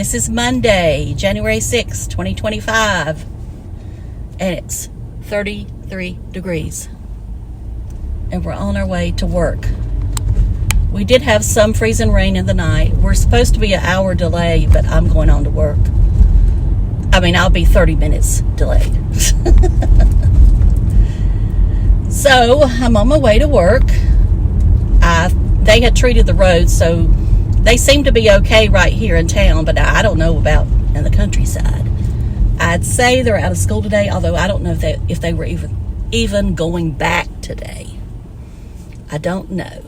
This is Monday, January 6th, 2025, and it's 33 degrees, and we're on our way to work. We did have some freezing rain in the night. We're supposed to be an hour delay, but I'm going on to work. I mean, I'll be 30 minutes delayed. So, I'm on my way to work. They had treated the roads, so they seem to be okay right here in town, but I don't know about in the countryside. I'd say they're out of school today, although I don't know if they were even going back today. I don't know.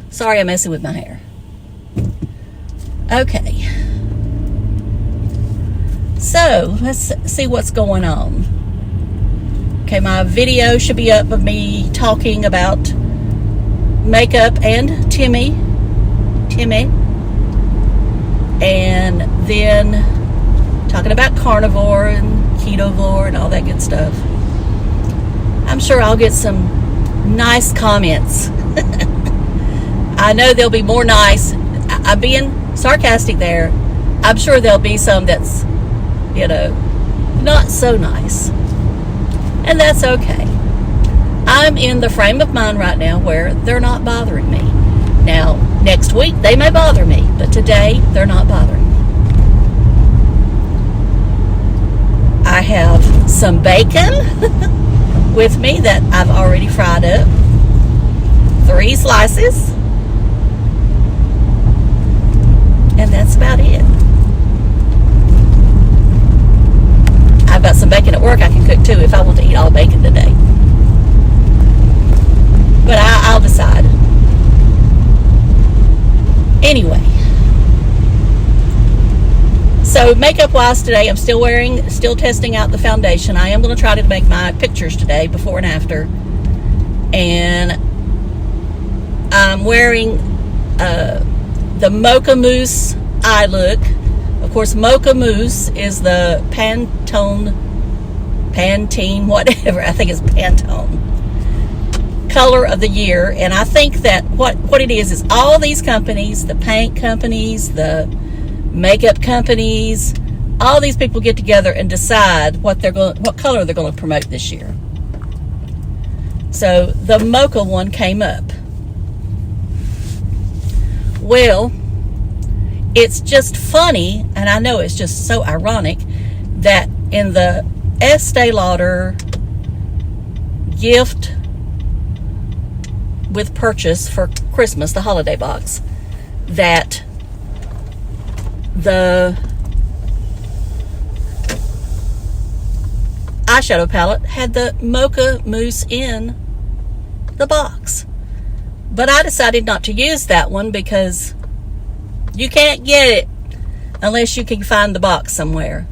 Sorry, I'm messing with my hair. Okay. So, let's see what's going on. Okay, my video should be up of me talking about makeup and Timmy, and then talking about carnivore and ketovore and all that good stuff. I'm sure I'll get some nice comments. I know there'll be more nice. I'm being sarcastic there. I'm sure there'll be some that's, not so nice. And that's okay. I'm in the frame of mind right now where they're not bothering me. Now, next week they may bother me, but today they're not bothering me. I have some bacon with me that I've already fried up. 3 slices. And that's about it. I've got some bacon at work I can cook too if I want to eat all bacon today. But I'll decide. Anyway. So makeup wise today, I'm still testing out the foundation. I am going to try to make my pictures today, before and after. And I'm wearing the Mocha mousse eye look. Of course, Mocha mousse is the Pantene, whatever. I think it's Pantone color of the year. And I think that what it is all these companies, the paint companies, the makeup companies, all these people get together and decide what color they're going to promote this year. So the Mocha one came up. Well, it's just funny, and I know it's just so ironic, that in the Estee Lauder gift with purchase for Christmas, the holiday box, that the eyeshadow palette had the Mocha mousse in the box. But I decided not to use that one because you can't get it unless you can find the box somewhere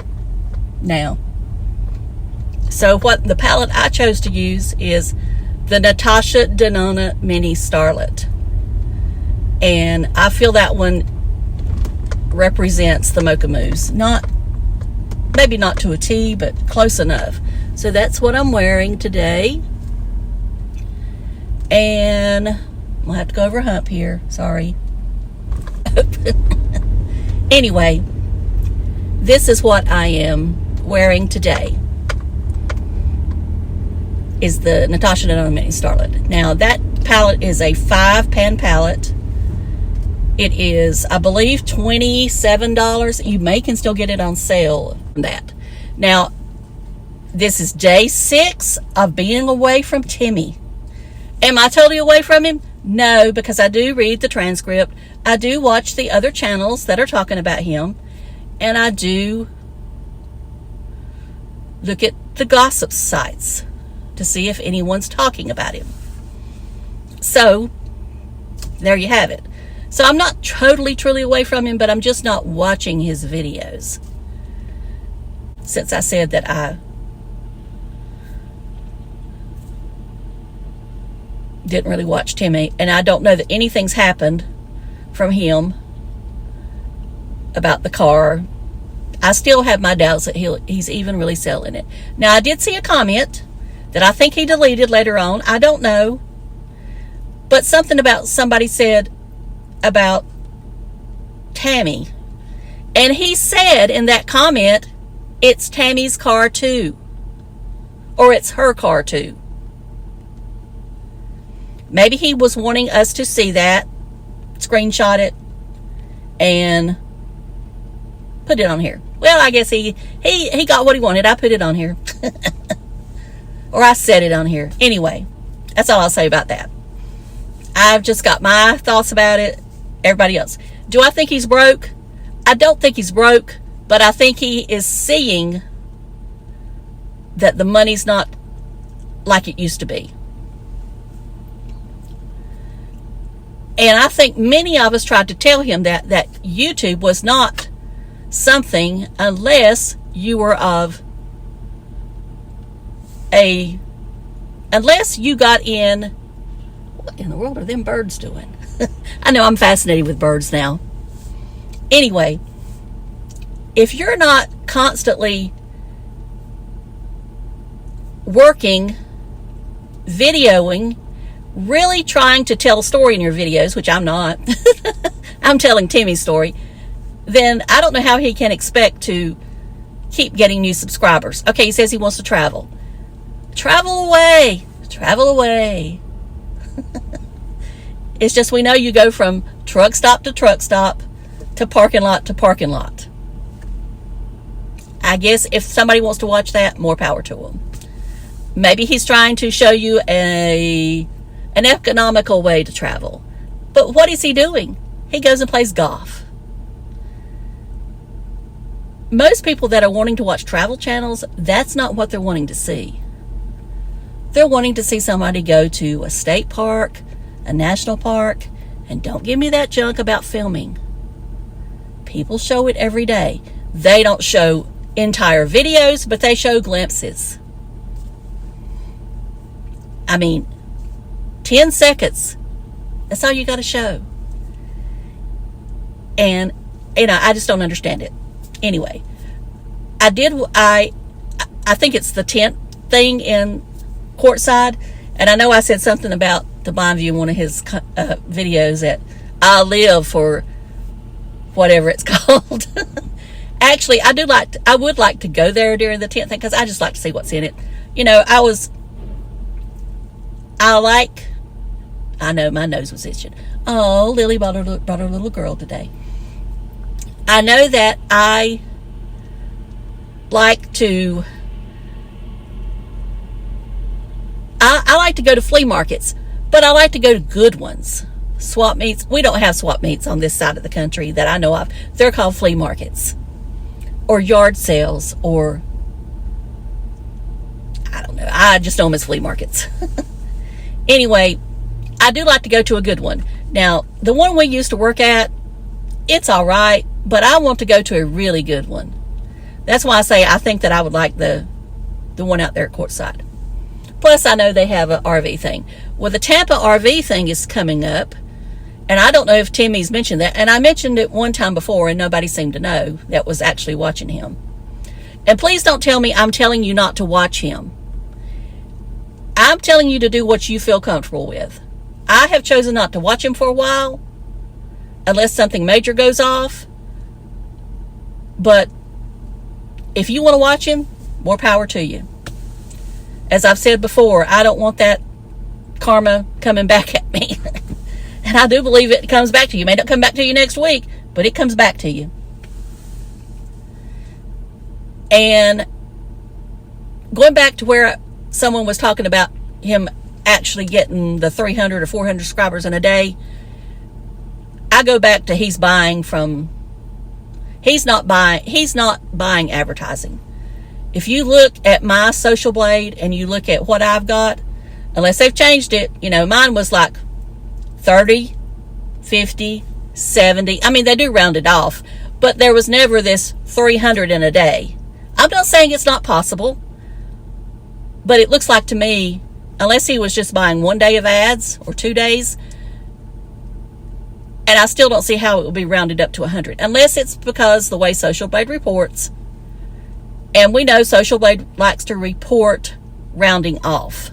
now. So what the palette I chose to use is the Natasha Denona Mini Starlette. And I feel that one represents the Mocha mousse. Maybe not to a T, but close enough. So that's what I'm wearing today. And we'll have to go over a hump here. Sorry. Anyway, this is what I am wearing today. Is the Natasha Denona Mini Starlette. Now, that palette is a 5-pan palette. It is, I believe, $27. You can still get it on sale. That. Now, this is day 6 of being away from Timmy. Am I totally away from him? No, because I do read the transcript. I do watch the other channels that are talking about him. And I do look at the gossip sites to see if anyone's talking about him. So, there you have it. So I'm not totally, truly away from him, but I'm just not watching his videos. Since I said that I didn't really watch Timmy, and I don't know that anything's happened from him about the car. I still have my doubts that he's even really selling it. Now, I did see a comment that I think he deleted later on. I don't know. But something about somebody said about Tammy And he said in that comment, it's Tammy's car too. Or it's her car too. Maybe he was wanting us to see that, screenshot it, and put it on here. Well, I guess he got what he wanted. I put it on here. Or I said it on here. Anyway, that's all I'll say about that. I've just got my thoughts about it. Everybody else. Do I think he's broke? I don't think he's broke, but I think he is seeing that the money's not like it used to be. And I think many of us tried to tell him that YouTube was not something unless you were unless you got in. What in the world are them birds doing? I know I'm fascinated with birds now. Anyway, if you're not constantly working, videoing, really trying to tell a story in your videos, which I'm not, I'm telling Timmy's story, then I don't know how he can expect to keep getting new subscribers. Okay, he says he wants to travel. Travel away. Travel away. It's just we know you go from truck stop to parking lot to parking lot. I guess if somebody wants to watch that, more power to them. Maybe he's trying to show you an economical way to travel. But what is he doing? He goes and plays golf. Most people that are wanting to watch travel channels, that's not what they're wanting to see. They're wanting to see somebody go to a state park, a national park, and don't give me that junk about filming. People show it every day. They don't show entire videos, but they show glimpses. I mean, 10 seconds. That's all you got to show. And, I just don't understand it. Anyway, I think it's the tent thing in Courtside. And I know I said something about the blind view in one of his videos that I live for whatever it's called. Actually, I would like to go there during the tent thing because I just like to see what's in it. I know my nose was itching. Oh, Lily brought her little girl today. I know that I like to go to flea markets, but I like to go to good ones. Swap meets. We don't have swap meets on this side of the country that I know of. They're called flea markets or yard sales, or I don't know. I just know them as flea markets. Anyway, I do like to go to a good one. Now, the one we used to work at, it's all right, but I want to go to a really good one. That's why I say I think that I would like the one out there at Courtside. Plus, I know they have an RV thing. Well, the Tampa RV thing is coming up, and I don't know if Timmy's mentioned that. And I mentioned it one time before, and nobody seemed to know that was actually watching him. And please don't tell me I'm telling you not to watch him. I'm telling you to do what you feel comfortable with. I have chosen not to watch him for a while, unless something major goes off. But if you want to watch him, more power to you. As I've said before, I don't want that karma coming back at me. And I do believe it comes back to you. It may not come back to you next week, but it comes back to you. And going back to where someone was talking about him actually getting the 300 or 400 subscribers in a day, I go back to he's not buying advertising. If you look at my Social Blade and you look at what I've got, unless they've changed it, mine was like 30, 50, 70. I mean, they do round it off, but there was never this 300 in a day. I'm not saying it's not possible, but it looks like to me, unless he was just buying 1 day of ads or 2 days, and I still don't see how it will be rounded up to 100, unless it's because the way Social Blade reports. And we know Social Blade likes to report rounding off.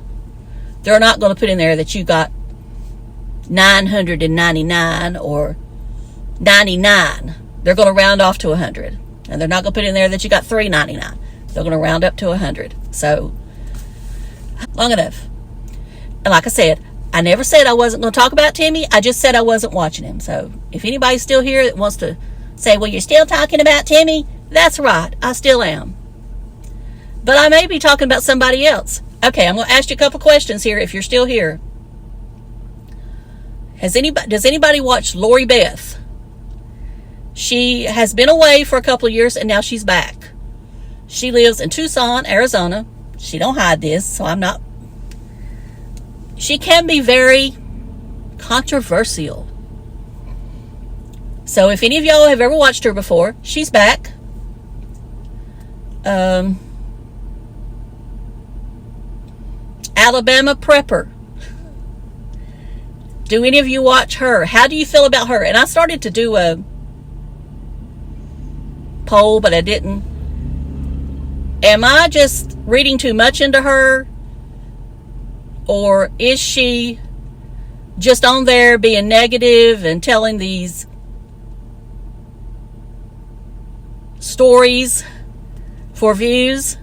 They're not going to put in there that you got 999 or 99. they're going to round off to 100. And they're not going to put in there that you got $3.99. They're going to round up to 100. So, long enough. And like I said, I never said I wasn't going to talk about Timmy. I just said I wasn't watching him. So, if anybody's still here that wants to say, well, you're still talking about Timmy, that's right. I still am. But I may be talking about somebody else. Okay, I'm going to ask you a couple questions here if you're still here. Does anybody watch Lori Beth? She has been away for a couple of years and now she's back. She lives in Tucson, Arizona. She don't hide this, so I'm not. She can be very controversial. So if any of y'all have ever watched her before, she's back. Alabama Prepper. Do any of you watch her? How do you feel about her? And I started to do a poll, but I didn't. Am I just reading too much into her? Or is she just on there being negative and telling these stories for views?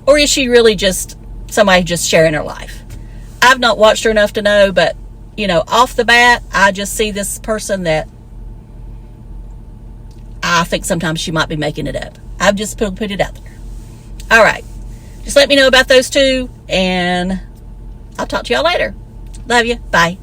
Or is she really just somebody just sharing her life? I've not watched her enough to know, but, you know, off the bat, I just see this person that I think sometimes she might be making it up. I've just put it out there. All right. Just let me know about those two, and I'll talk to y'all later. Love you. Bye.